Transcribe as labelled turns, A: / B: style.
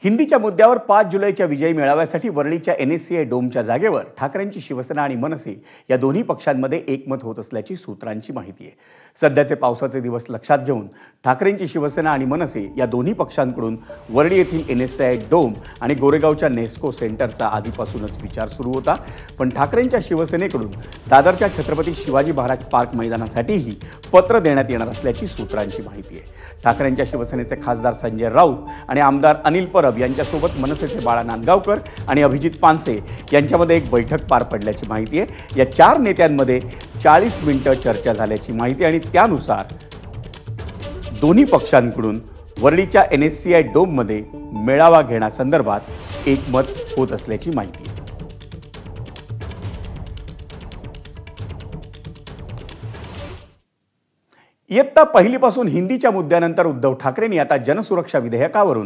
A: हिंदीच्या मुद्द्यावर 5 जुलैच्या विजयी मेळाव्यासाठी वरळीच्या NSCI डोमच्या जागेवर ठाकरेंची शिवसेना आणि मनसे या दोन्ही पक्षांमध्ये एकमत होत असल्याची सूत्रांची माहिती आहे। सध्याचे पावसाचे दिवस लक्षात घेऊन ठाकरेंची शिवसेना आणि मनसे या दोन्ही पक्षांकडून वरळी येथील NSCI डोम आणि गोरेगावच्या नेस्को सेंटरचा आधीपासूनच विचार सुरू होता। पण ठाकरेंच्या शिवसेनेकडून दादरच्या छत्रपती शिवाजी महाराज पार्क मैदानासाठीही पत्र देण्यात येणार असल्याची सूत्रांची माहिती आहे। ठाकरेंच्या शिवसेनेचे खासदार संजय राऊत आणि आमदार अनिल परब यांच्यासोबत मनसेचे बाळा नांदगावकर आणि अभिजित पानसे यांच्यामध्ये एक बैठक पार पडल्याची माहिती आहे। या 4 नेत्यांमध्ये 40 मिनिटं चर्चा झाल्याची माहिती आणि त्यानुसार दोन्ही पक्षांकडून वरळीच्या NSCI डोममध्ये मेळावा घेण्यासंदर्भात एकमत होत असल्याची माहिती आहे। इयत्ता पहिलीपासून हिंदीच्या मुद्द्यानंतर उद्धव ठाकरेंनी आता जनसुरक्षा विधेयकावरून